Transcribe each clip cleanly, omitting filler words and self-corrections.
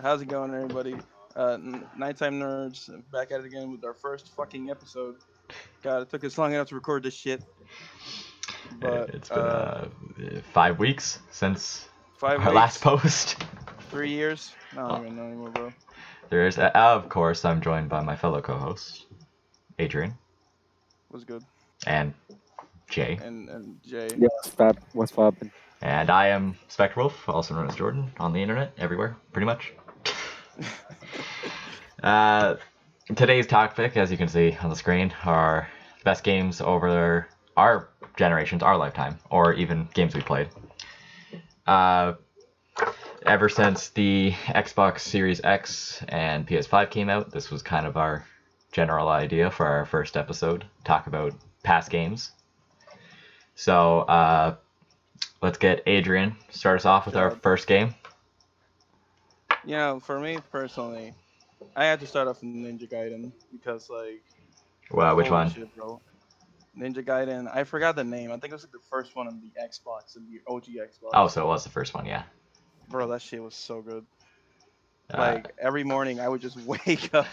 How's it going, everybody? Nighttime nerds back at it again with our first fucking episode. God, it took us long enough to record this shit, but It's been 5 weeks since 5 our last weeks, post. 3 years. I don't Uh, even know anymore, bro. There's, of course, I'm joined by my fellow co-host, Adrian, Was good. and Jay. And Jay. Yeah, what's poppin'? And I am Spectre Wolf, also known as Jordan, on the internet, everywhere, pretty much. Uh, Today's topic, as you can see on the screen, are the best games over our generations, our lifetime, or even games we played. Uh, Ever since the Xbox Series X and PS5 came out, this was kind of our general idea for our first episode. Talk about past games. So let's get Adrian start us off with our God. first game. For me personally, I had to start off with Ninja Gaiden because, like, Which holy one? shit, bro. Ninja Gaiden. I forgot the name. I think it was like the first one on the Xbox, and the OG Oh, Xbox. so it was the first one, yeah. Bro, that shit was so good. Uh, Like every morning, I would just wake up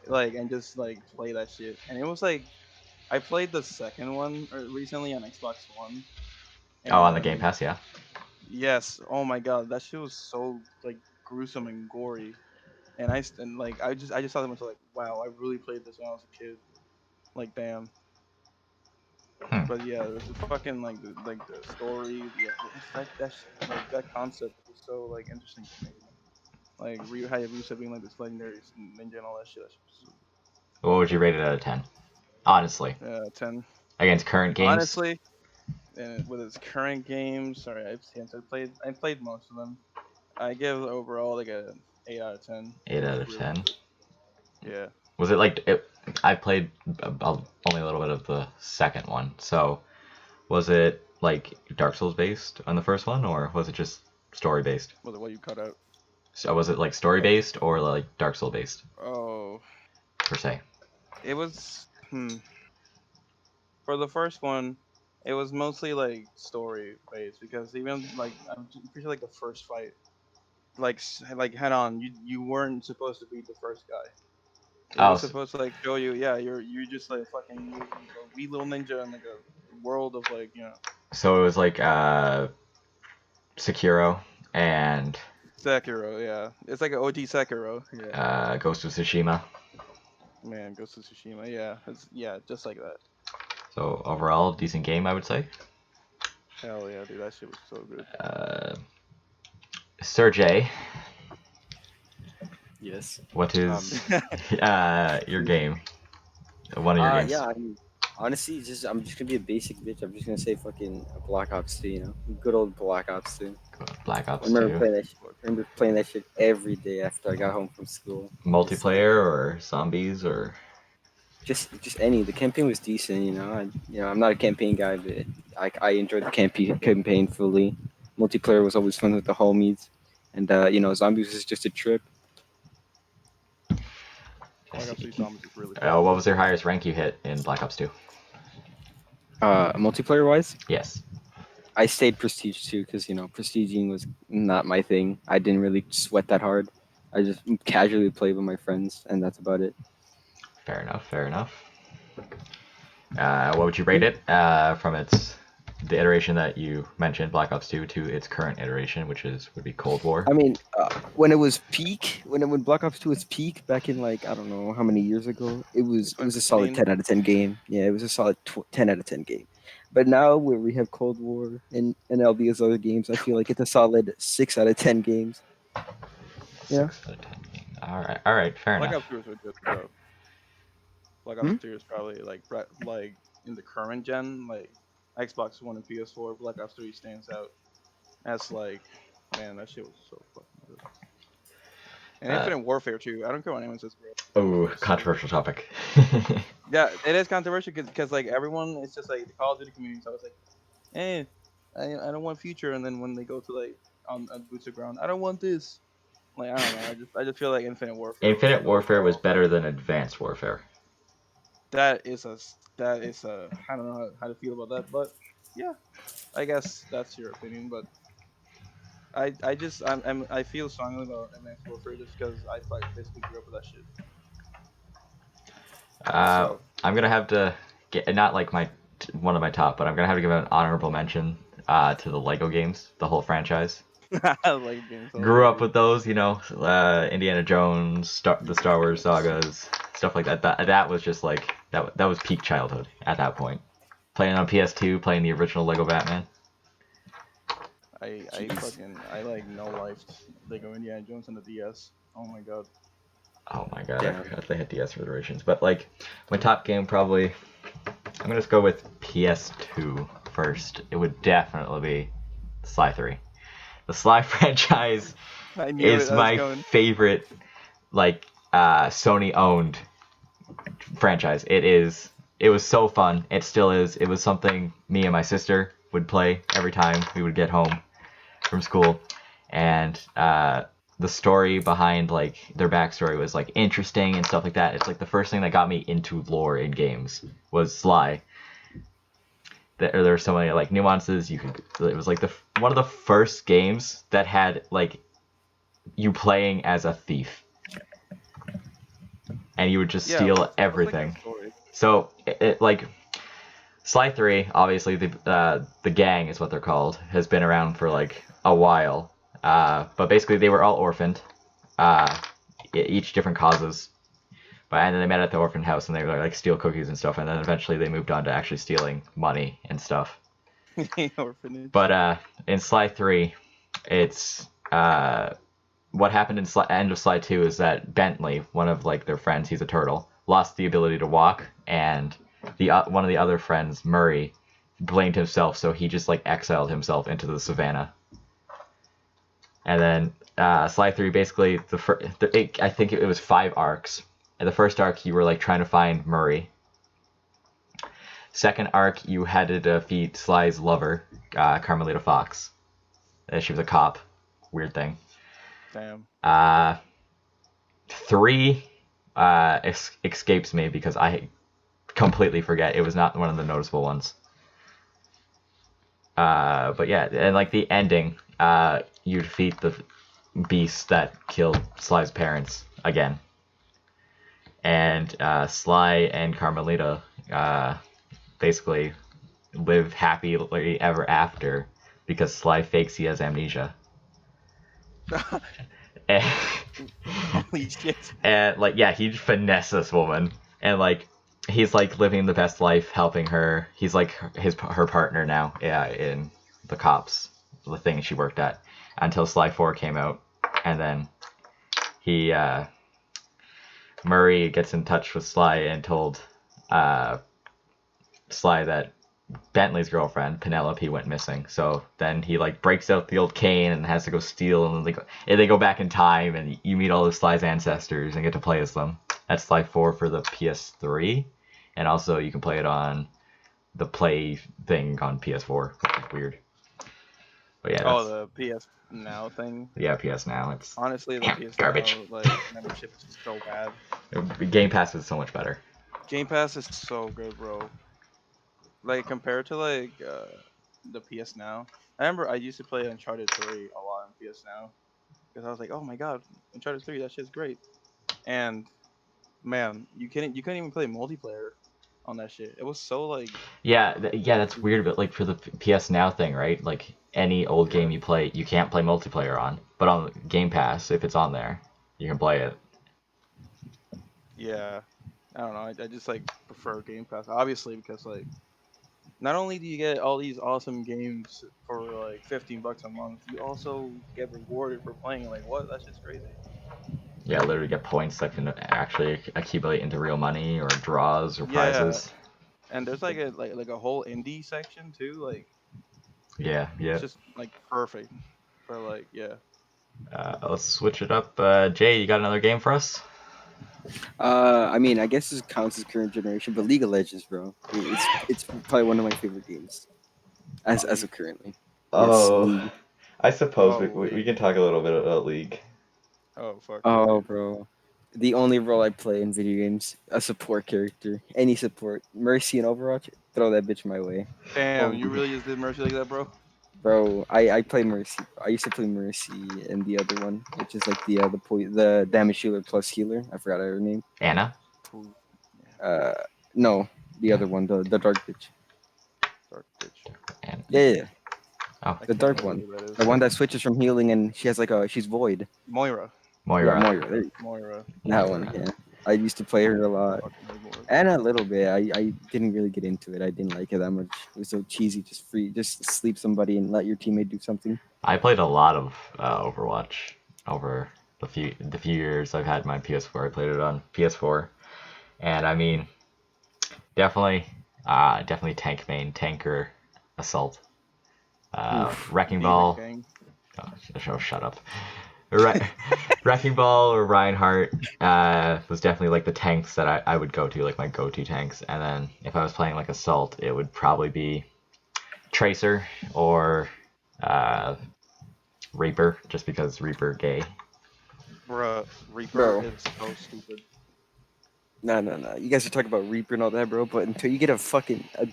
and just like play that shit. And it was like I played the second one recently on Xbox One, oh, on the Game and Pass, yeah. yes, oh my god, that shit was so like gruesome and gory. And I just thought to myself like, wow, I really played this when I was a kid. Like damn. Hmm. But yeah, the fucking the story, like that concept was so like interesting to me. Like Ryu, how Rusev being like this legendary ninja and all that shit. That shit was What would you rate it out of 10? Honestly, 10. against current games, Honestly, and with its current games, sorry, I played most of them. I give overall like a 8 out of 10. It 8 was out of really 10. good. Yeah. Was it like I played only a little bit of the second one, so was it like Dark Souls based on the first one, or was it just story based? Was it what you cut out? So was it like story based or like Dark Souls based Oh, per se? it was. For the first one, it was mostly like story based because even like I'm pretty sure like the first fight, like head on, you weren't supposed to be the first guy. It Oh, was supposed to like show you, yeah, you're just like fucking a wee little ninja in like a world of so it was like Sekiro and Sekiro, yeah. It's like an OG Sekiro, yeah. Ghost of Tsushima. Man, Ghost of Tsushima, yeah, just like that. So overall, decent game, I would say. Hell yeah, dude, that shit was so good. Sir J, Yes. what is your game? One of your games. Yeah. I mean, honestly, I'm just gonna be a basic bitch. I'm just gonna say fucking Black Ops 2. Good old Black Ops 2. Black I Ops remember 2. playing that. I remember playing that shit every day after I got home from school. Multiplayer or zombies or Just any. The campaign was decent. I'm not a campaign guy, but I enjoyed the campaign fully. Multiplayer was always fun with the homies, and zombies was just a trip. Black Ops 3 Zombies is really what fun. was your highest rank you hit in Black Ops 2? Multiplayer wise. Yes. I stayed Prestige too because prestiging was not my thing. I didn't really sweat that hard. I just casually played with my friends, and that's about it. Fair enough. Fair enough. What would you rate it from the iteration that you mentioned, Black Ops 2, to its current iteration, which would be Cold War? I mean, when it was peak, when Black Ops 2 was peak back in like I don't know how many years ago, it was a solid 2016. 10 out of 10 game. Yeah, it was a solid 10 out of 10 game. But now where we have Cold War and all these other games, I feel like it's a solid 6 out of 10 games. Yeah. 6 out of 10 game. All right, fair Black enough. Ops 2 is really good, bro. Black Ops Hmm? 2 is probably like in the current gen, like Xbox One and PS4. Black Ops 3 stands out as like, man, that shit was so fucking good. And Uh, Infinite Warfare too. I don't care what anyone says, bro. Infinite oh, Warfare is so good. controversial topic. Yeah, it is controversial because like everyone, it's just like the Call of Duty community. So I was like, hey, I don't want future, and then when they go to like on boots of ground, I don't want this. Like I don't know. I just feel like Infinite Warfare was Infinite like Warfare was overall. better than Advanced Warfare. That is a I don't know how to feel about that, but yeah, I guess that's your opinion. But I feel strongly about Advanced Warfare just because basically grew up with that shit. So I'm gonna have to get not like my one of my top, but I'm gonna have to give an honorable mention to the Lego games, the whole franchise. Lego games, those are Grew up great. with those, Indiana Jones, the Star Wars sagas, stuff like that. That was just like that was peak childhood at that point. Playing on PS2, playing the original Lego Batman. Jeez. I like no life Lego Indiana Jones on the DS. Oh my god. Oh my god, I Damn. forgot they had DS versions. But like my top game probably I'm gonna just go with PS2 first. It would definitely be Sly 3. The Sly franchise I knew it. is I was my going. favorite like Sony owned franchise. It was so fun. It still is. It was something me and my sister would play every time we would get home from school. And the story behind like their backstory was like interesting and stuff like that. It's like the first thing that got me into lore in games was Sly. There were so many like nuances. You could. It was like the one of the first games that had like you playing as a thief, and you would just Yeah, steal what's like the everything. story? So like Sly 3, obviously the gang is what they're called, has been around for like a while. But basically they were all orphaned, uh, each different causes. But and then they met at the orphan house and they were like steal cookies and stuff. And then eventually they moved on to actually stealing money and stuff. Orphanage. But in Sly 3, it's what happened in end of Sly 2 is that Bentley, one of like their friends, he's a turtle, lost the ability to walk, and the one of the other friends, Murray, blamed himself, so he just like exiled himself into the savannah. And then Sly 3, basically I think it was 5 arcs. In the first arc, you were like trying to find Murray. Second arc, you had to defeat Sly's lover, Carmelita Fox. She was a cop. Weird thing. Damn. Uh, 3 escapes me because I completely forget. It was not one of the noticeable ones. But yeah, and like the ending, you defeat the beast that killed Sly's parents again, and Sly and Carmelita basically live happily ever after because Sly fakes he has amnesia. And, Holy shit. and like yeah, he finessed this woman, and like he's like living the best life, helping her. He's like her partner now, yeah, in the cops, the thing she worked at, until Sly 4 came out, and then he Murray gets in touch with Sly and told uh, Sly that Bentley's girlfriend Penelope went missing. So then he like breaks out the old cane and has to go steal, and they go back in time, and you meet all of Sly's ancestors and get to play as them. That's Sly 4 for the PS3, and also you can play it on the Play thing on PS4, which is weird. But yeah, Oh, that's the PS Now thing. yeah PS Now. It's Honestly, the PS garbage. Now like membership is so bad. Game Pass is so much better. Game Pass is so good, bro. Like compared to like the PS Now. I remember I used to play Uncharted 3 a lot on PS Now because I was like, oh my god, Uncharted 3, that shit's great. And man, you couldn't even play multiplayer on that shit. It was so like Yeah, that's weird. But like for the PS Now thing, right? Like any old game you play, you can't play multiplayer on. But on Game Pass, if it's on there, you can play it. yeah. I don't know. I just like prefer Game Pass obviously because like not only do you get all these awesome games for like 15 bucks a month, you also get rewarded for playing. Like what? That's just crazy. Yeah, literally get points that can actually accumulate into real money or draws or Yeah, prizes. and there's like a whole indie section too. Like Yeah, it's yeah. just like perfect for like yeah. Let's switch it up. Jay, you got another game for us? I mean, I guess this counts as current generation, but League of Legends, bro, it's probably one of my favorite games as League. of currently. Yes, Oh, League. I suppose Oh we League. can talk a little bit about League. Oh fuck Oh, League. bro, the only role I play in video games, a support character, any support, Mercy and Overwatch, throw that bitch my way. Damn, Holy, you really just did Mercy like that, bro? Bro, I play Mercy. I used to play Mercy and the other one, which is like the damage healer plus healer. I forgot her name. Anna. Pooh. Yeah. Uh, no, the other one, the dark bitch. Dark bitch. And Yeah, oh, I the can't dark remember one, who that is. the one that switches from healing and she has like she's void. Moira. Yeah, Moira. Moira. Moira. That one. Moira. Yeah, I used to play her a lot. Fucking hate Moira. And a little bit. I didn't really get into it. I didn't like it that much. It was so cheesy. Just sleep somebody and let your teammate do something. I played a lot of Overwatch over the few years I've had my PS4. I played it on PS4, and I mean, definitely tank main, tanker, assault, Oof. wrecking Demon ball. King. Shut up. Re- Wrecking Ball or Reinhardt was definitely like the tanks that I would go to, like my go-to tanks. And then if I was playing like Assault, it would probably be Tracer or uh, Reaper, just because Reaper gay. Bruh, Reaper Bro, is so stupid. no, no, no. You guys are talking about Reaper and all that, bro. But until you get a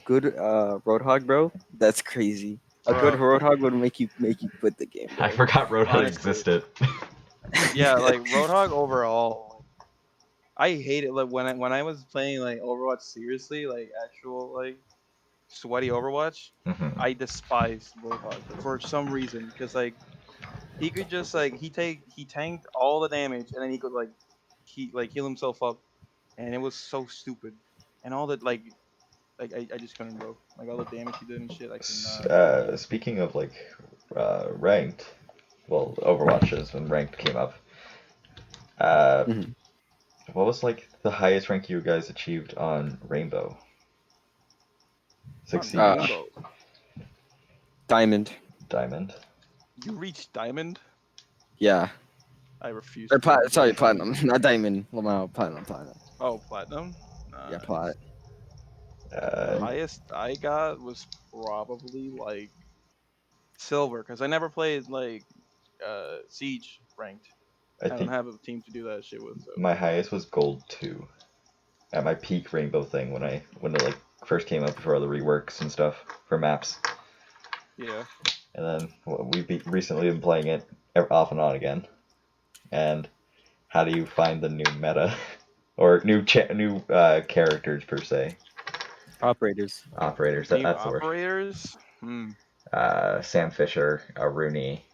good Roadhog, bro, that's crazy. A good Bruh, Roadhog would make you quit the game, I bro. forgot Roadhog honestly. existed. Yeah, like Roadhog overall, I hate it. Like when I was playing like Overwatch seriously, like actual like sweaty Overwatch, hmm I despised Roadhog for some reason because like he could just like he tanked all the damage and then he could like heal himself up and it was so stupid and all that like I just couldn't, bro. Like all the damage he did and shit, I could not. Speaking of like ranked, well, Overwatches when ranked came up. Uh, Mhm. what was like the highest rank you guys achieved on Rainbow Six On Uh, Siege Rainbow, Diamond. Diamond? you reached Diamond. Yeah. I refuse Or to believe sorry, that. platinum, not diamond. Lamau, platinum. Oh, platinum. Yeah, Nice. The Uh, highest I got was probably like silver because I never played like Siege ranked. I I don't think have a team to do that shit with. So my highest was Gold 2 at my peak Rainbow thing when it like first came up before all the reworks and stuff for maps. yeah. And then recently been playing it off and on again. And how do you find the new meta or new characters per se? Operators. Operators. New That's the word. operators. Hmm. Sam Fisher, Rooney,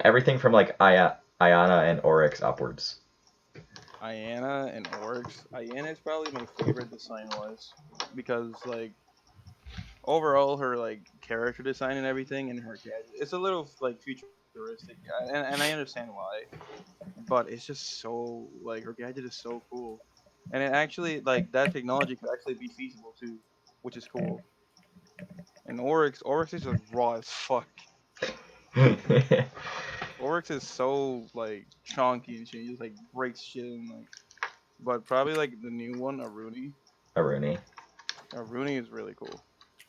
everything from like Ayana and Oryx upwards. Iana and Oryx. Iana is probably my favorite design wise because like overall her like character design and everything and her gadget it's a little like futuristic and I understand why, but it's just so like her gadget is so cool and it actually like that technology could actually be feasible too, which is cool. And Oryx is just raw as fuck. Oryx is so like chonky and shit. He just like breaks shit and like. But probably like the new one, Aruni. Rooney. Aruni is really cool.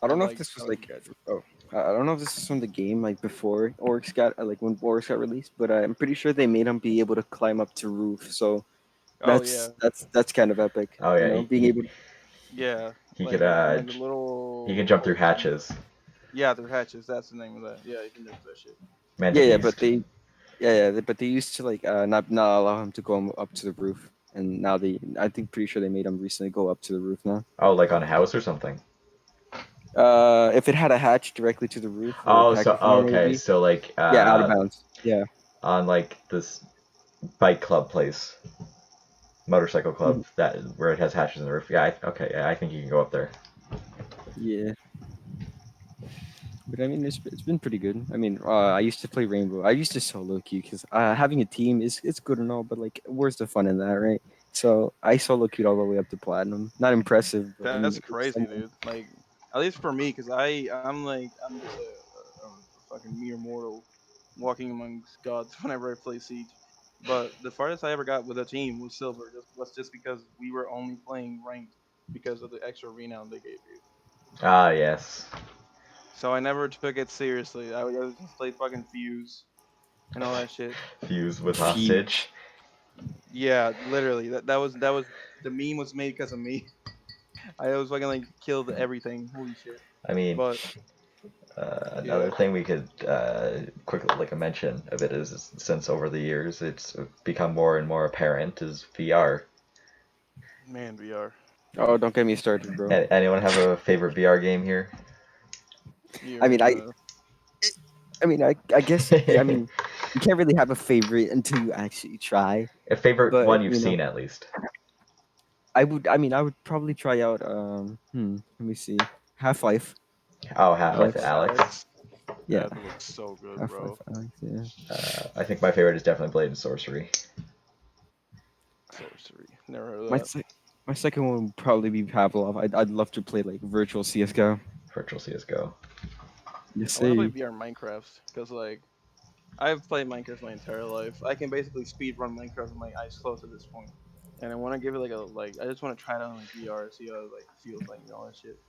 I don't know if I this was like the like, gadget. I don't know if this is from the game like before Oryx got like when Oryx got released, but I'm pretty sure they made him be able to climb up to roof. So Oh yeah, that's kind of epic, Oh yeah, being able to. yeah. he could Like the he can little jump through what was it? hatches. Yeah, through hatches. That's the name of that. Yeah, you can jump through that shit. Man Yeah, to yeah, but beast. but they used to like not allow him to go up to the roof, and now I think pretty sure they made him recently go up to the roof now. Oh, like on a house or something. If it had a hatch directly to the roof or a Oh, pack so container okay, maybe, so like yeah, out of bounds. Yeah. on like this bike club place, motorcycle club Mhm. that where it has hatches in the roof. Yeah, okay, yeah, I think you can go up there. Yeah. But I mean, it's been pretty good. I mean, I used to play Rainbow. I used to solo queue because having a team is it's good and all, but like, where's the fun in that, right? So I solo queued all the way up to platinum. Not impressive, but I That's mean, it's crazy, something. dude. Like at least for me, because I'm just a fucking mere mortal walking amongst gods whenever I play Siege. But the farthest I ever got with a team was silver. Just because we were only playing ranked because of the extra renown they gave you. Ah, yes. So I never took it seriously. I just played fucking Fuse and all that shit. Fuse with hostage. Fuse. Yeah, literally. That was the meme was made because of me. I was fucking like killed everything. Holy shit. I mean, But Another Yeah, thing we could quickly like a mention of it is since over the years it's become more and more apparent is VR. man, VR. Oh, don't get me started, bro. Anyone have a favorite VR game here? I You're mean, I guess, yeah, I mean, you can't really have a favorite until you actually try. A favorite But one you've you know, seen at least. I would. I mean, I would probably try out. Let me see. Half Life, Oh, Half-Life Alex. Alex. Alex. Yeah, That looks so good, Half Life, bro. Alex. Yeah. I think my favorite is definitely Blade and Sorcery. Sorcery. Never heard of My that. sec- my second one would probably be Pavlov. I'd love to play like virtual CS:GO. Virtual CS:GO. Yes, I want to play sir. VR Minecraft because like I've played Minecraft my entire life. I can basically speed run Minecraft with my eyes closed at this point. And I want to give it like I just want to try it on like VR, see how it like feels like and all that shit.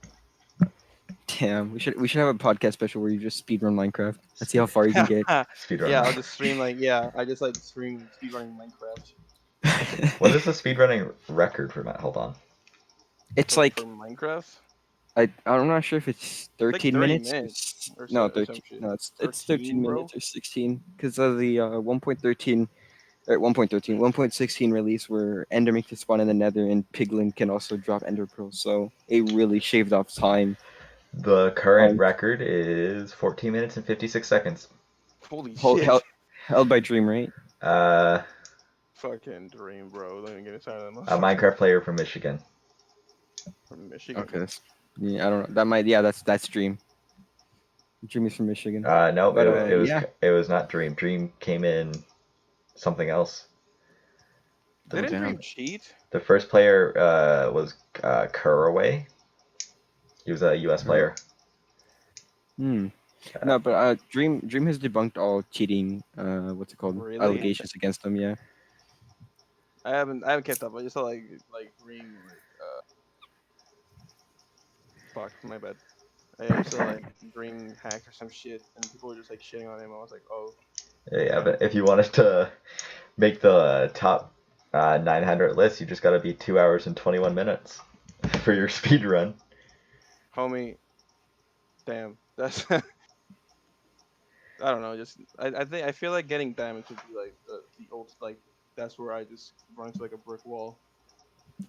Damn, we should have a podcast special where you just speedrun Minecraft. Let's see how far you can get. Speedrun Yeah, I'll Minecraft. just stream like yeah, I just like stream speedrunning Minecraft What is the speedrunning record for that? Hold on. It's for like Minecraft. I'm not sure if it's It's like 13 30 minutes. minutes No, or some 13. shit. No, it's 13 13, bro. minutes or 16 because of the 1.13 or 1.13 1.16 release where Enderman can spawn in the Nether and Piglin can also drop Ender Pearls. So it really shaved off time The current on record is 14 minutes and 56 seconds. Holy held, shit. held by Dream, right? Uh, Fucking dream, bro. Don't even get inside of that a motherfucker. Minecraft player from Michigan. From Michigan. Okay. Yeah, I don't know. That might that's Dream. Dream is from Michigan, No, but was yeah. it was not Dream. Dream came in something else. Oh The Didn't damn. Dream cheat? the first player was Kuraway. He was a U.S. Or, player. hmm. Uh, No, but Dream has debunked all cheating. What's it called? Really? Allegations against them. Yeah. I haven't kept up. I just saw like Dream like fuck, my bad. I just saw like Dream hacked or some shit and people were just like shitting on him. I was like, oh yeah, damn. but if you wanted to make the top 900 list, you just got to be 2 hours and 21 minutes for your speed run. Homie, damn. That's I don't know, just I think I feel like getting diamonds would be like the old like that's where I just run into like a brick wall.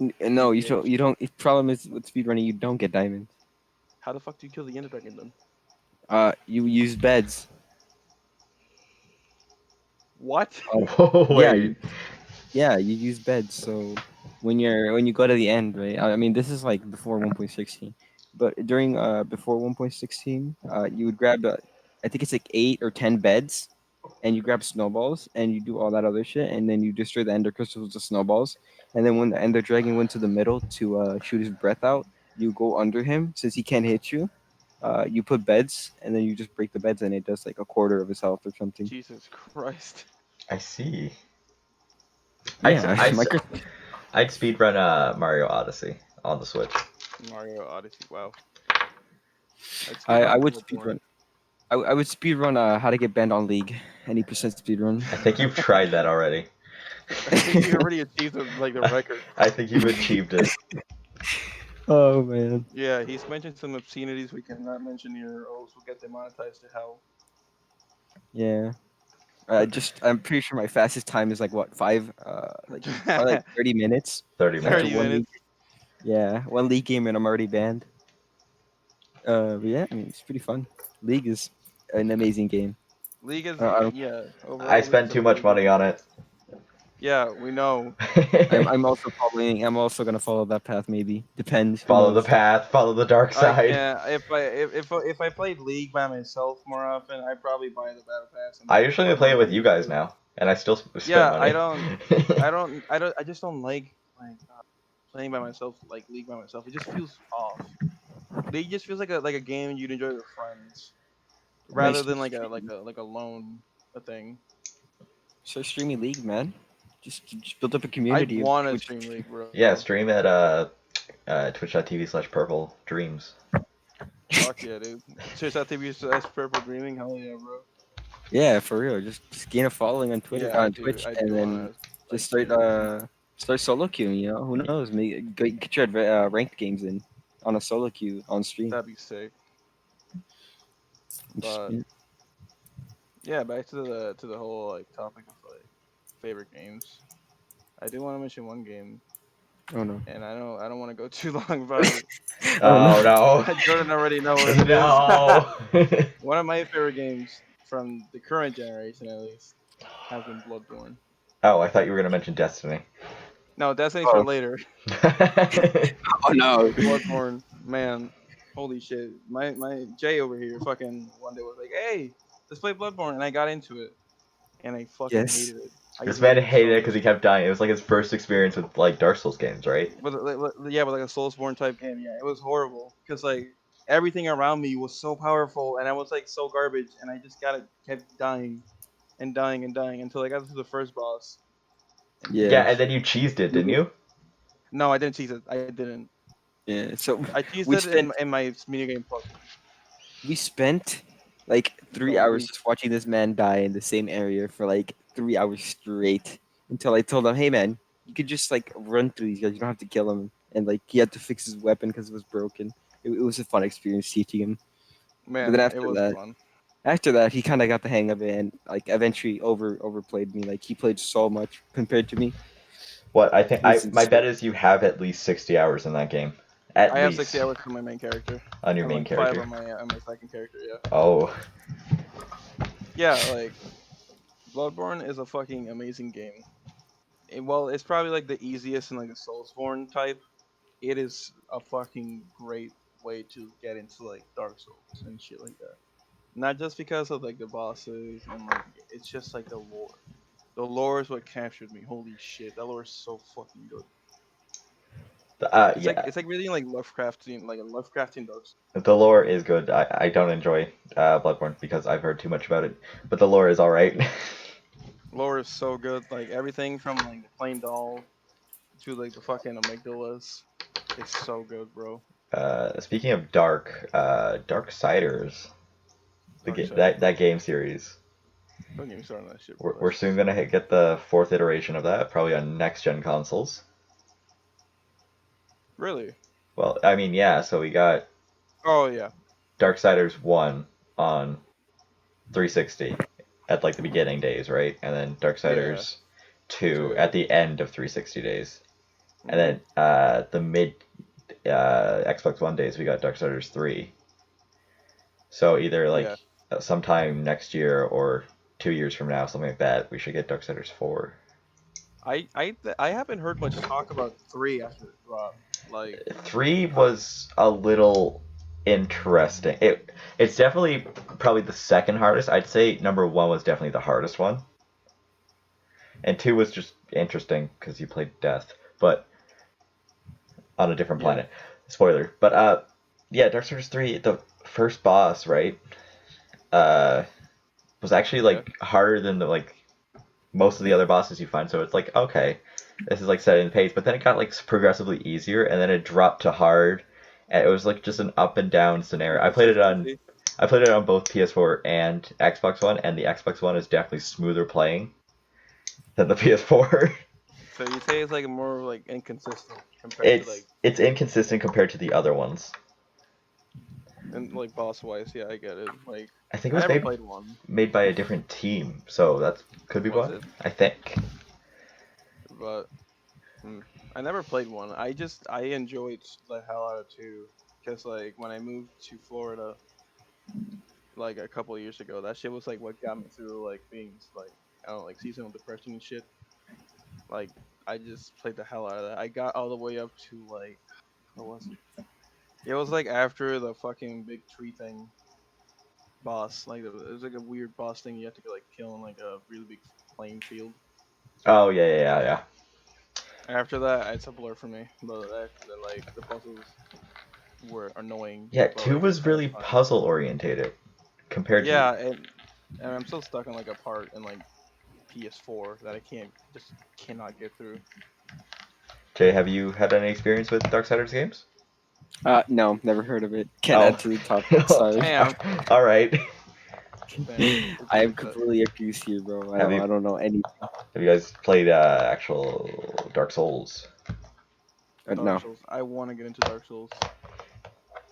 No, you don't. TBH. You don't. The problem is with speedrunning, you don't get diamonds. How the fuck do you kill the Ender Dragon then? You use beds. What? Whoa, Yeah, wait. yeah, you use beds. So when you go to the end, right? I mean, this is like before 1.16, but during before 1.16, you would grab I think it's like 8 or 10 beds, and you grab snowballs and you do all that other shit, and then you destroy the ender crystals with snowballs, and then when the ender dragon went to the middle to shoot his breath out, you go under him since he can't hit you. You put beds, and then you just break the beds, and it does like a quarter of his health or something. Jesus Christ. I see. I'd Yeah, I'd Minecraft. I'd speedrun Mario Odyssey on the Switch. Mario Odyssey. Wow. I'd I speedrun would Bloodborne. speedrun. I would speedrun how to get banned on League. Any percent speedrun. I think you've tried that already. I think you already achieved the record. I think you've achieved it. Oh man. Yeah, he's mentioned some obscenities we cannot mention here, or else we'll get demonetized to hell. Yeah. I'm pretty sure my fastest time is like what 30 minutes 30 after 30 minutes. one league. minutes. Yeah, one league game and I'm already banned. But yeah, I mean it's pretty fun. League is an amazing game. League is I don't. yeah. I Overall, League spent is a too much really good money on it. franchise. Yeah, we know. I'm also following. I'm also gonna follow that path. Maybe depends. Who Follow the knows? path, follow the dark I side. can if I played League by myself more often, I'd probably buy the battle pass and I then usually put play more it with money you into guys it. now, and I still spend Yeah, money. I just don't like playing by myself like League by myself. It just feels off. League just feels like a game you'd enjoy with friends Nice. rather than like a lone a thing. So streaming League, man. Just build up a I'd community of want to Twitch. stream League, bro. Yeah, stream at twitch.tv/purple dreams. Fuck yeah, dude. Cheers out to you, that's Purple Dreaming. Hell yeah, bro. Yeah, for real. Just gain a following on Twitter Yeah, on dude. Twitch, I and do then want to just like stream League. start solo queuing. You know, who knows? Maybe get your ranked games in on a solo queue on stream. That'd be sick. But yeah, back to the whole like topic of like favorite games. I do want to mention one game, Oh no. and I don't want to go too long about it. Oh no. Oh no. Jordan already know what it is. No. One of my favorite games from the current generation, at least, has been Bloodborne. Oh, I thought you were gonna mention Destiny. No, Destiny's for Oh, later, oh no. but Bloodborne, man, holy shit! My Jay over here, fucking one day was like, "Hey, let's play Bloodborne," and I got into it, and I fucking Yes. hated it. I This man hated it hated so it because good. he kept dying. It was like his first experience with like Dark Souls games, right? Yeah, but like a Soulsborne type game. Yeah, it was horrible because like everything around me was so powerful, and I was like so garbage, and I just got kept dying and dying and dying until I got to the first boss, and Yeah, Yeah. holy and then shit! you cheesed it, didn't you? No, I didn't cheese it. I didn't. Yeah. So I cheesed we it spent in my minigame plugin. we spent like three The hours week. just watching this man die in the same area for like 3 hours straight until I told him, "Hey man, you could just like run through these guys. You don't have to kill him." And like he had to fix his weapon because it was broken. It was a fun experience teaching him. But then Man, it was fun. after that, he kind of got the hang of it, and like eventually overplayed me. Like he played so much compared to me. What I think It was my insane. bet is you have at least 60 hours in that game, at I have 60 least hours on my main character on your and main like five character. on my second character. Yeah, Oh, yeah. Like Bloodborne is a fucking amazing game. Well, it's probably like the easiest and like the Soulsborne type. It is a fucking great way to get into like Dark Souls and shit like that. Not just because of like the bosses and like it's just like the lore. The lore is what captured me. Holy shit, that lore is so fucking good. yeah. It's like reading like Lovecraftian like a Lovecraftian Dark Souls. The lore is good. I don't enjoy Bloodborne because I've heard too much about it, but the lore is all right. Lore is so good. Like everything from like the plain doll to like the fucking amygdalas. It's so good, bro. Speaking of Darksiders, Darksiders. that game series. Don't get me started on that shit, bro. We're That's soon just gonna get the fourth iteration of that, probably on next gen consoles. really. Well, I mean, yeah. So we got Oh yeah, Darksiders 1 on 360 at like the beginning days, right? And then yeah. Darksiders 2 Two. at the end of 360 days. And Mm-hmm. then the mid Xbox One days, we got Darksiders 3. So either like Yeah. sometime next year or 2 years from now, something like that, we should get Darksiders 4. I haven't heard much talk about three after it dropped. Like, 3 how, was a little interesting. It's definitely probably the second hardest. I'd say number 1 was definitely the hardest one. And 2 was just interesting because you played Death, but on a different yeah, planet. Spoiler. But yeah, Darksiders 3, the first boss, right? Uh was actually yeah. like harder than the like most of the other bosses you find. So it's like, okay, this is like setting the pace. But then it got like progressively easier, and then it dropped to hard, and it was like just an up and down scenario. Consistency. I played it on both PS4 and Xbox One, and the Xbox One is definitely smoother playing than the PS4. So you say it's like more like inconsistent compared to like It's inconsistent compared to the other ones. and like boss wise. Yeah, I get it. Like, I think it I was never played one. made by a different team, so that could be Was why. it? I think. But hmm, I never played one. I enjoyed the hell out of two because like when I moved to Florida like a couple of years ago, that shit was like what got me through like being like I don't know, like seasonal depression and shit. Like I just played the hell out of that. I got all the way up to like what was it? It was like after the fucking big tree thing boss. Like it was like a weird boss thing you had to go like kill in like a really big playing field. Oh yeah. After that, it's a blur for me. But after that, like the puzzles were annoying, Yeah, but 2 like was really satisfying. puzzle orientated compared to. Yeah, and I'm still stuck on like a part in like PS4 that I can't just cannot get through. Jay, have you had any experience with Darksiders games? No, never heard of it. Can't Oh. add to the topic. Sorry. Damn, All right. damn, it's I am like that. completely a goose here, bro. Have you I don't know any. have you guys played actual Dark Souls? Dark No. Souls. I want to get into Dark Souls.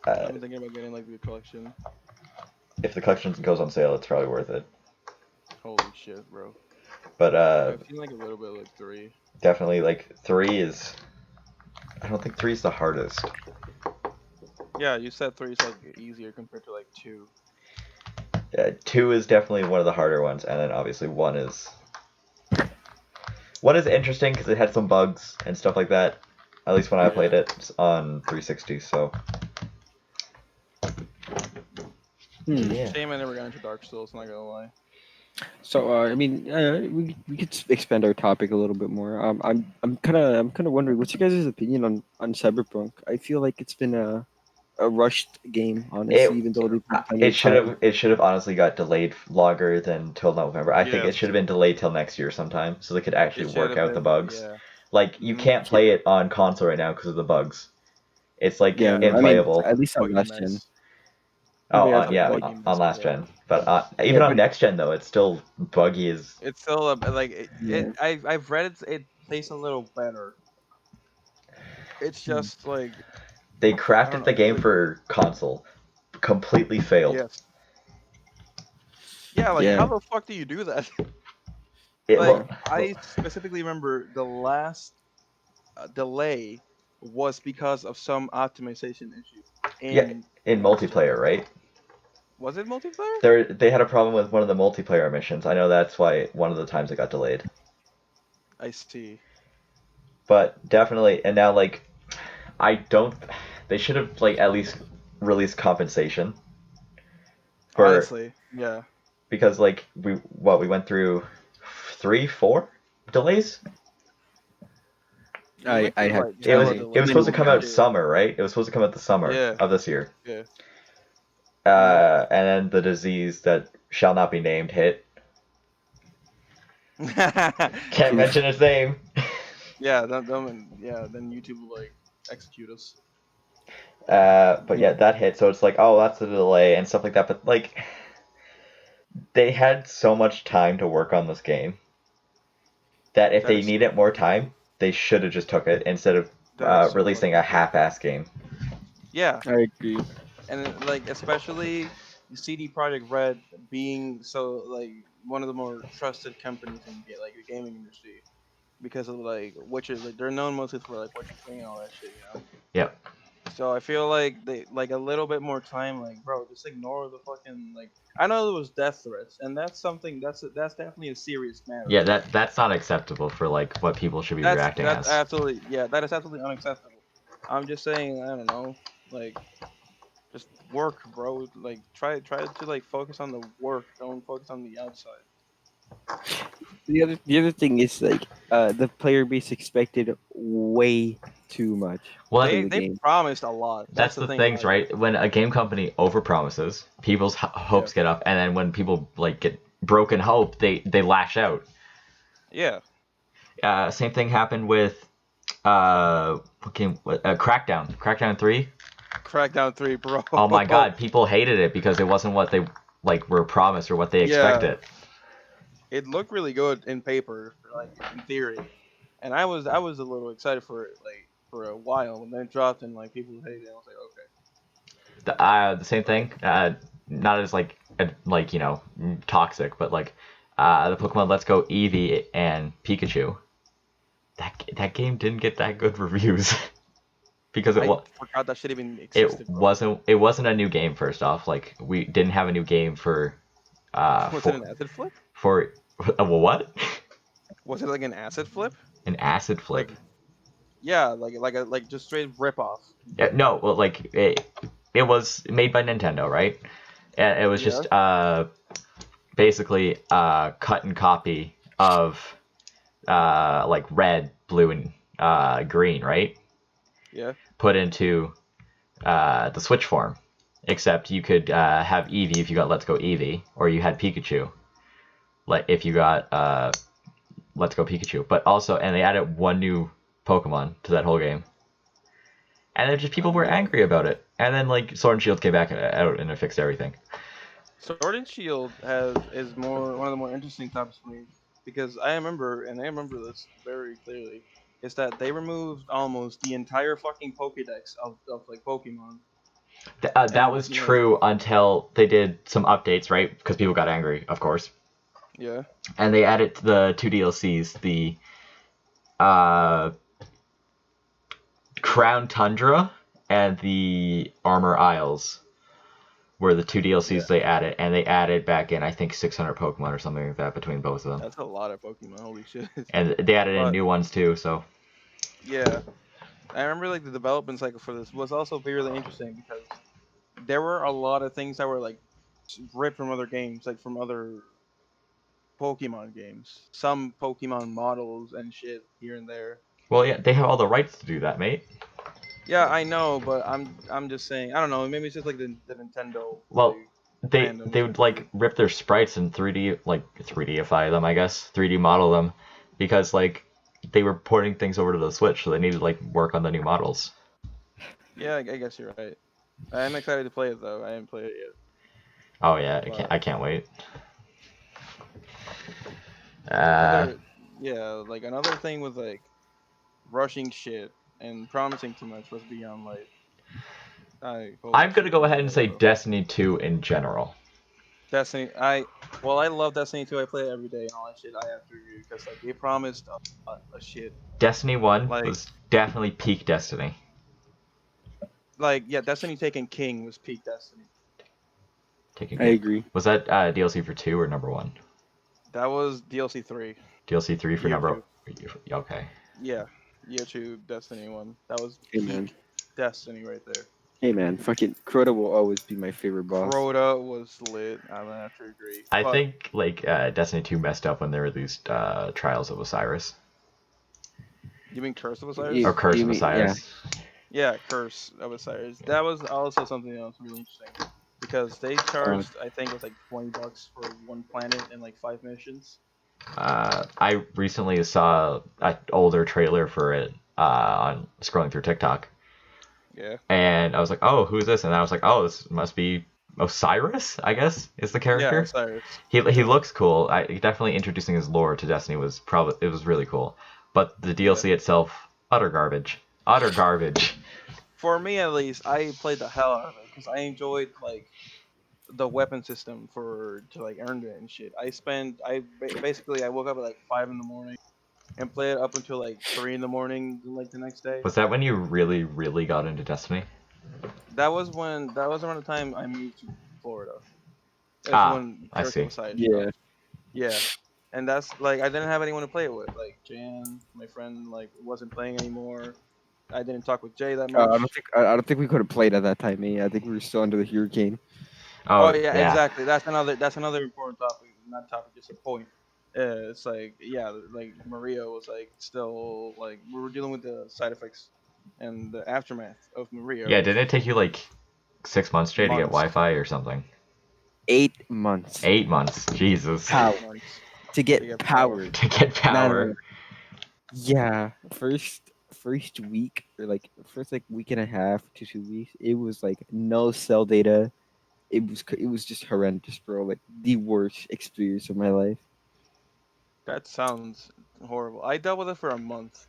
Uh, I'm thinking about getting like the collection. if the collection goes on sale, it's probably worth it. Holy shit, bro. But I feel like a little bit like 3. definitely like 3 is. I don't think 3 is the hardest. Yeah, you said 3 is like easier compared to like 2. 2 is definitely one of the harder ones, and then obviously 1 is interesting because it had some bugs and stuff like that. At least when I played Yeah. it on 360. So Hmm. yeah, Shame I never got into Dark Souls, not gonna lie. So I mean, we could expand our topic a little bit more. I'm kind of wondering what's your guys' opinion on Cyberpunk. I feel like it's been a rushed game, it honestly, even though they've had plenty it of should time. have honestly got delayed longer than till November. I think it Yes. should have been delayed till next year sometime, so they could actually It should work have out the been, bugs. yeah. Like you Hmm. can't play it on console right now because of the bugs. It's like Yeah, Yeah, no, I mean, unplayable. at least on buggy last gen. mess. Oh, Yeah, It's a yeah, buggy on mess, last bro. gen, but yeah, even on but next gen though, it's still buggy as It's still like yeah. I've read it plays a little better. It's Hmm. just like they I don't crafted know. the I feel game like for console, completely failed. yes, yeah. Like Yeah. how the fuck do you do that? It Like well, I specifically remember the last delay was because of some optimization issue yeah, in in last gen. multiplayer, right? Was it multiplayer? They had a problem with one of the multiplayer missions. I know that's why one of the times it got delayed. I see. But definitely, and now like I don't. They should have like at least released compensation for Honestly, yeah. because like we went through 3, 4 delays. We went I through have like It too was hella many it too was delays. many supposed to come now. out Yeah, summer, right? It was supposed to come out the summer yeah, of this year. yeah. Hmm. And then the disease that shall not be named hit. Can't mention his name. Yeah, yeah. Then YouTube will like execute us. But yeah, that hit. So it's like, oh, that's a delay and stuff like that. But like, they had so much time to work on this game that if That they is so needed more fucking true. time, they should have just took it instead of That is so releasing a fucking true. half-ass game. Yeah, I agree. and like especially CD Projekt Red being so like one of the more trusted companies in like the gaming industry because of like Witcher. Like they're known mostly for like Witcher 3 and all that shit, you know. Yep. So I feel like they like a little bit more time. Like, bro, just ignore the fucking like. I know it was death threats, and that's something that's definitely a serious matter. Yeah, that's not acceptable for like what people should be reacting That's as. absolutely yeah. That is absolutely unacceptable. I'm just saying. I don't know. Like, just work, bro. Like, try to like focus on the work. Don't focus on the outside. The other thing is like the player base expected way too much Well, from They the they game. promised a lot. That's that's the the thing things, about it. right? When a game company overpromises, people's Yeah. hopes get up, and then when people like get broken hope, they lash out. Yeah. Same thing happened with what game? Crackdown. Crackdown 3. Crackdown 3, bro. Oh my God, people hated it because it wasn't what they like were promised or what they Yeah. expected. It looked really good in paper, like in theory, and I was a little excited for it, like for a while. When then it dropped and like people hated it, I was like, okay, The same thing. Not as like toxic, but like the Pokemon Let's Go Eevee and Pikachu. That game didn't get that good reviews because I forgot that shit even it existed, bro. wasn't a new game. First off, like we didn't have a new game for Was it an acid flip? for what Was it like an acid flip? an acid Like flip. yeah, like just straight rip off. Yeah, no, well, like it was made by Nintendo, right? And it was Yeah, just basically a cut and copy of like red, blue, and green, right? yeah. Put into the Switch form. Except you could have Eevee if you got Let's Go Eevee, or you had Pikachu, like if you got Let's Go Pikachu. But also, and they added one new Pokemon to that whole game, and then just people were Yeah. angry about it. And then like Sword and Shield came back out and it fixed everything. Sword and Shield has is more one of the more interesting topics for me because I remember this very clearly, is that they removed almost the entire fucking Pokédex of like Pokemon. That and was you know, true until they did some updates, right? Because people got angry, of course. yeah, And they added the two DLCs, the uh, Crown Tundra and the Armor Isles were the two yeah, DLCs they added, and they added back in I think 600 Pokemon or something like that between both of them. that's a lot of Pokemon. Holy shit! And they added in But new ones too. So yeah, I remember like the development cycle for this was also really interesting because there were a lot of things that were like ripped from other games, like from other Pokemon games. Some Pokemon models and shit here and there. well, yeah, they have all the rights to do that, mate. Yeah, I know, but I'm just saying. I don't know. Maybe it's just like the Nintendo Well, like they fandom or they would something. like rip their sprites and 3D like 3Dify them, I guess, 3D model them, because like they were porting things over to the Switch, so they needed like work on the new models. Yeah, I guess you're right. I am excited to play it though. I haven't played it yet, Oh yeah, but I can't wait. Uh, another yeah, like another thing with like rushing shit and promising too much was Beyond Light. I hope I'm gonna shit go comes ahead and out say though. Destiny 2 in general. Destiny, I love Destiny 2. I play it every day and all that shit. I have to review because like they promised a lot of shit. Destiny 1 Like was definitely peak Destiny. yeah, Destiny Taken King was peak Destiny. Taking I King. agree. Was that DLC for 2 or number 1? That was DLC 3, DLC 3 for year number. 2. Okay. Yeah, year 2 Destiny 1. That was Hey man. peak Destiny right there. Hey man. Fucking Crota will always be my favorite boss. Crota was lit. I'm gonna have to agree. I But think like Destiny 2 messed up when they released Trials of Osiris you mean Curse of You, or Osiris? Curse you of mean yeah? Osiris. Yeah, Curse of Osiris. That was also something else really interesting because they Uh, charged, I think it was like $20 for one planet and like 5 missions. I recently saw an older trailer for it on scrolling through TikTok, Yeah, and I was like, "Oh, who's this?" And I was like, "Oh, this must be Osiris." I guess is the yeah, character. Osiris. He Yeah, looks cool. Definitely introducing his lore to Destiny was probably it was really cool, but the yeah. DLC itself utter garbage. Utter garbage. For me at least, I played the hell out of it because I enjoyed like the weapon system for to like earn it and shit. Basically I woke up at like 5 in the morning and played it up until like 3 in the morning, like the next day. Was that when you really got into Destiny? That was around the time I moved to Florida. That's Ah, when I Curse of see. Osiris yeah. dropped. Yeah, and that's like I didn't have anyone to play it with. Like Jan, my friend, like wasn't playing anymore. I didn't talk with Jay that much. I don't think we could have played at that time, eh? I think we were still under the hurricane. Oh Oh yeah, yeah. exactly. That's another important topic. Not topic, just a point. It's like yeah, like Maria was like still like we were dealing with the side effects and the aftermath of Maria, Yeah, which didn't it take you like 6 months, Jay, to get months, Wi-Fi or something? 8 months. 8 months. Jesus. Power 8 months to to get get power. power. To get No, no, no. power. Yeah, first week or like first like week and a half to 2 weeks, it was like no cell data. It was just horrendous, bro. Like the worst experience of my life. That sounds horrible. I dealt with it for a month,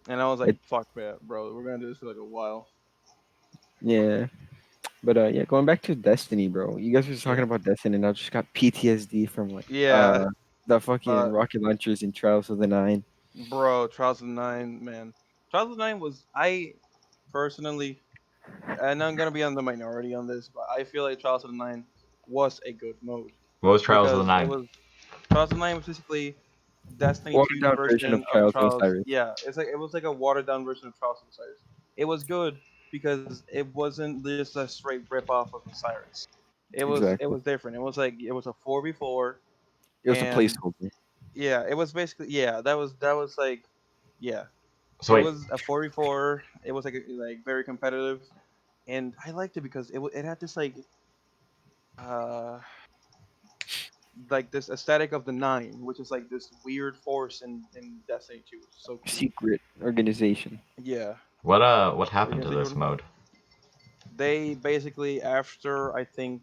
and I was like, It, "Fuck that, bro. We're gonna do this for like a while." yeah, but yeah, going back to Destiny, bro. You guys were just talking Yeah, about Destiny, and I just got PTSD from like yeah. the fucking Uh, rocket launchers in Trials of the Nine. bro, Trials of the Nine, man. Trials of the Nine was I personally, and I'm gonna be on the minority on this, but I feel like Trials of the Nine was a good mode What was Trials of the because it Nine? was Trials of the Nine was basically Destiny Watered 2's down version of version of Trials of Trials. Osiris. Yeah, it was like a watered down version of Trials of Osiris. It was good because it wasn't just a straight rip off of Osiris. It Exactly. was different. It was like it was a 4v4 It was a and placeholder. yeah, it was basically yeah, that was like yeah. So It wait, was a 4v4. It was like very competitive and I liked it because it had this uh like this aesthetic of the Nine, which is like this weird force in Destiny 2, which is so cool. Secret organization. Yeah. what What were you happened gonna to say, this Jordan? mode? They basically after I think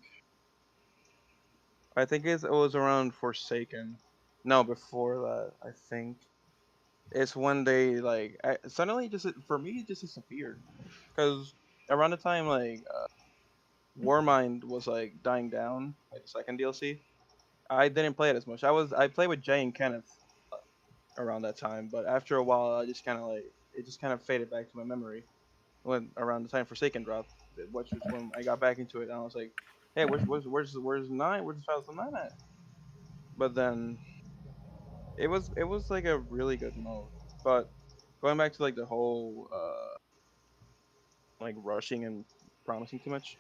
it was around Forsaken. No, before that I think it's when they suddenly just for me it just disappeared because around the time Warmind was like dying down, like the second DLC. I didn't play it as much. I played with Jay and Kenneth around that time, but after a while, I just kind of like it just kind of faded back to my memory when around the time Forsaken dropped, which was when I got back into it, and I was like, hey, where's nine? Where's 2009 at? But then it was like a really good mode. But going back to like the whole like rushing and promising too much,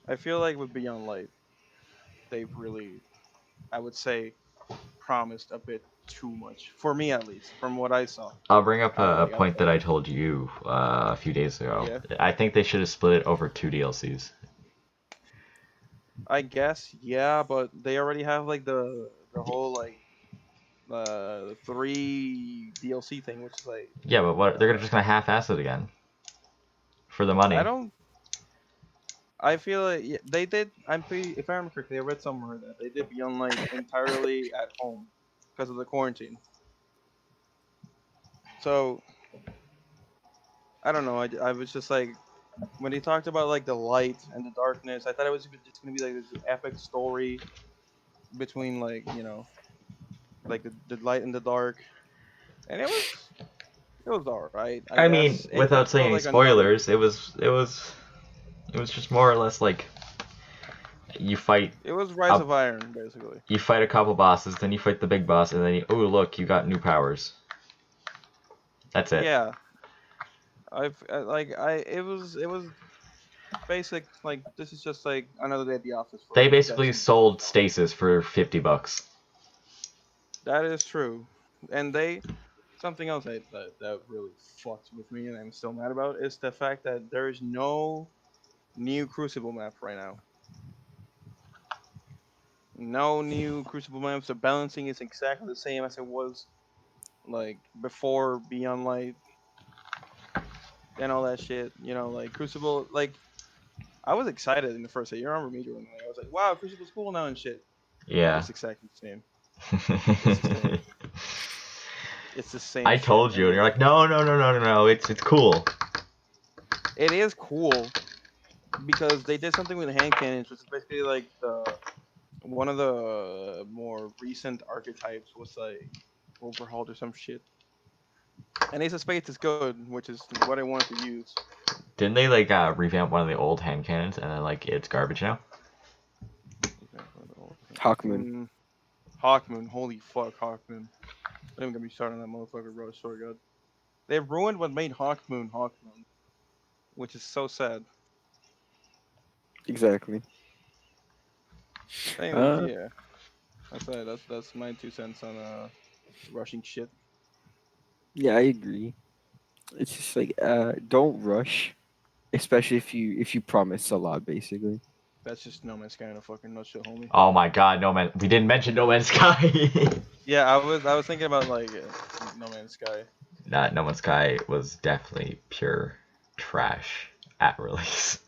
I feel like with Beyond Light, they've really, I would say, promised a bit too much for me at least, from what I saw. I'll bring up a Out of point that like I told you a few days ago. yeah, I think they should have split it over 2 DLCs. I guess yeah, but they already have like the whole like three DLC thing, which is like Yeah, but what they're uh just gonna half-ass it again for the I money. don't. I feel like yeah, they did. I'm pretty. If I remember correctly, I read somewhere that they did Beyond Light entirely at home because of the quarantine. So I don't know. I was just like when he talked about like the light and the darkness. I thought it was just gonna be like this epic story between like like the light and the dark, and it was all right. I I mean, guess it without just saying felt any like another. spoilers, it was just more or less like you fight It was Rise up of Iron basically. you fight a couple bosses, then you fight the big boss, and then oh look, you got new powers. That's it. Yeah, like I it was basic. Like this is just like another day at the office They for basically Destiny 2. sold stasis for $50. That is true, and they something else that really fucked with me, and I'm still mad about is the fact that there is no new Crucible map right now. No new Crucible maps. The balancing is exactly the same as it was like before Beyond Light and all that shit. Like Crucible. Like I was excited in the first day. You remember me doing that? I was like, "Wow, Crucible's cool now and shit." Yeah. It's exactly the same. It's the same. It's the same I shit. told you, and you're like, no, no, no, no, no, no. It's cool. It is cool because they did something with hand cannons, which is basically like the one of the more recent archetypes was like overhauled or some shit. And Ace of Spades is good, which is what I wanted to use. Didn't they like revamp one of the old hand cannons, and then like it's garbage now? Hawkmoon. Hawkmoon, holy fuck, Hawkmoon. Don't even get me started on that motherfucker, bro. I swear to God. They ruined what made Hawkmoon Hawkmoon, which is so sad. Exactly. Anyways, Uh, yeah. That's my 2 cents on rushing shit. yeah, I agree. It's just like don't rush, especially if you promise a lot, basically. That's just No Man's Sky in a fucking nutshell, homie. Oh my God, No Man. We didn't mention No Man's Sky. Yeah, I was thinking about like No Man's Sky. No Man's Sky was definitely pure trash at release.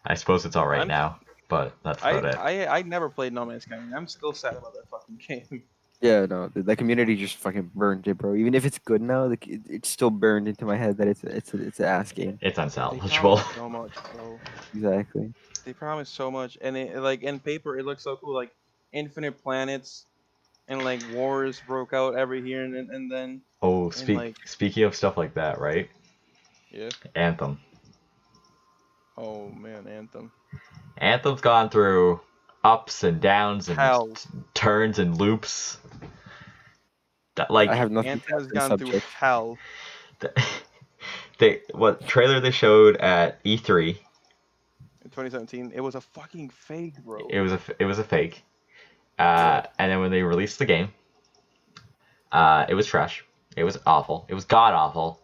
I suppose it's all right I'm now, but that's about it. I never played No Man's Sky. I'm still sad about that fucking game. Yeah, no, the community just fucking burned it, bro. Even if it's good now, it's still burned into my head that it's an ass game. It's They unsalvageable. promised so much, bro. Exactly. They promised so much, and it like in paper it looks so cool, like infinite planets and like wars broke out every here and then Oh, and like speaking of stuff like that, right? yeah. Anthem. Oh man, Anthem. Anthem's gone through ups and downs and Hell. turns and loops. That I like have nothing to Anthem add has to the gone through subject. hell. what trailer they showed at E3. In 2017. It was a fucking fake, bro. It was a fake. Yeah. And then when they released the game, it was trash. It was awful. It was god awful.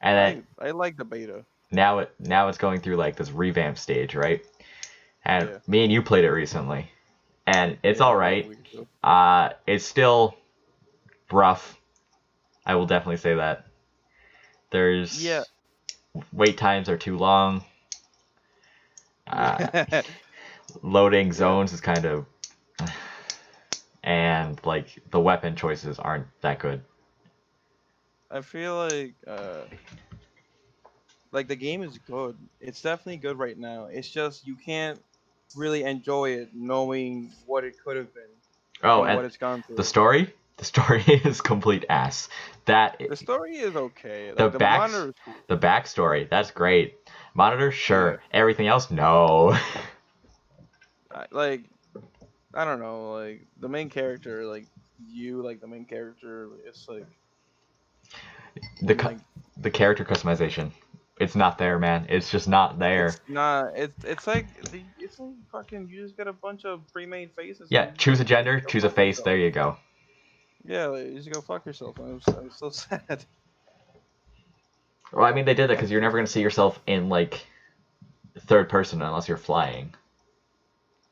And then I like the beta. now it's going through like this revamp stage, right? And Yeah. me and you played it recently, and it's Yeah, all like a right. week ago. It's still rough. I will definitely say that. Yeah. There's wait times are too long. Uh, Yeah. loading Yeah. zones is kind of, and like the weapon choices aren't that good. I feel like like the game is good. It's definitely good right now. It's just you can't really enjoy it knowing what it could have been Oh, and and what it's gone the through. story? The story is complete ass. That The story is okay. the Like the backs monitor is cool. the backstory, that's great. Monitor, Yeah. sure. Everything else, no. Like I don't know. Like the main character, like you, like the main character, it's the like the character customization, it's not there, man. It's just not there. it's not. It's like fucking. You just get a bunch of pre-made faces Yeah, and choose a you gender, go choose a fuck face. There yourself. you go. Yeah, like, you just go fuck yourself. I'm so sad. Well, I mean, they did that because you're never gonna see yourself in like third person unless you're flying.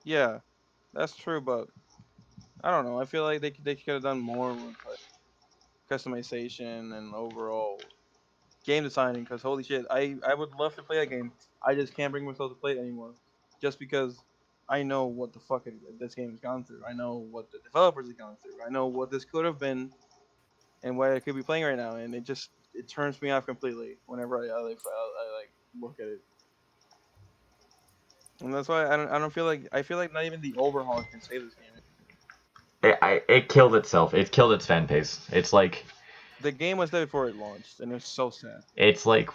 Yeah, that's true, but I don't know. I feel like they could have done more with like customization and overall game designing. Because holy shit, I would love to play that game. I just can't bring myself to play it anymore, just because I know what the fuck this game has gone through. I know what the developers have gone through. I know what this could have been and what I could be playing right now, and it turns me off completely whenever I like look at it. And that's why I don't feel like I feel like not even the overhaul can save this game. It killed itself. It killed its fan base. It's like The game was there before it launched, and it's so sad.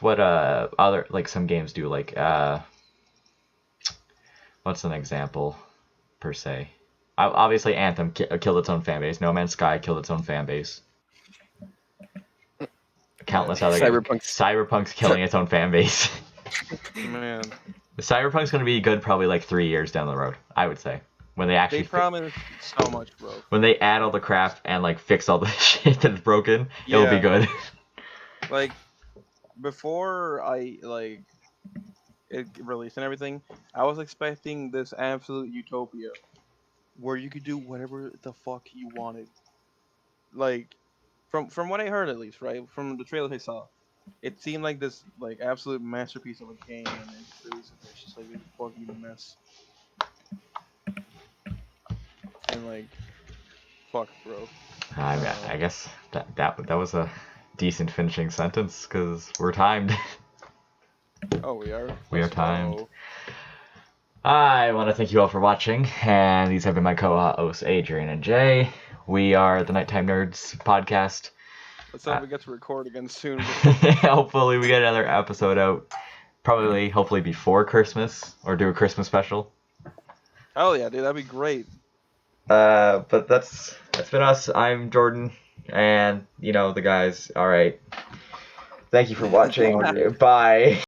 what other like some games do. Like what's an example per se? Obviously, Anthem killed its own fan base. No Man's Sky killed its own fan base. Yeah, Countless other games. Cyberpunk's Cyberpunk's killing its own fan base. man, Cyberpunk's gonna be good probably like 3 years down the road. I would say when they they actually promised so much, bro. when they add all the crap and like fix all the shit that's broken, it'll be Yeah, good. like before I like it released and everything, I was expecting this absolute utopia where you could do whatever the fuck you wanted. Like from what I heard at least, right? From the trailers I saw, it seemed like this like absolute masterpiece of a game, and then just released it. It's just like this buggy mess, and like fuck, bro. I don't know. I guess that was a decent finishing sentence because we're timed. Oh, we are. We are Let's timed. go. I want to thank you all for watching, and these have been my co-hosts Adrian and Jay. We are the Nighttime Nerds podcast. Let's hope we get to record again soon, bro. Hopefully, we get another episode out. Probably, hopefully, before Christmas or do a Christmas special. Hell yeah, dude, that'd be great. But that's been us. I'm Jordan, and you know the guys. All right. Thank you for watching. Bye.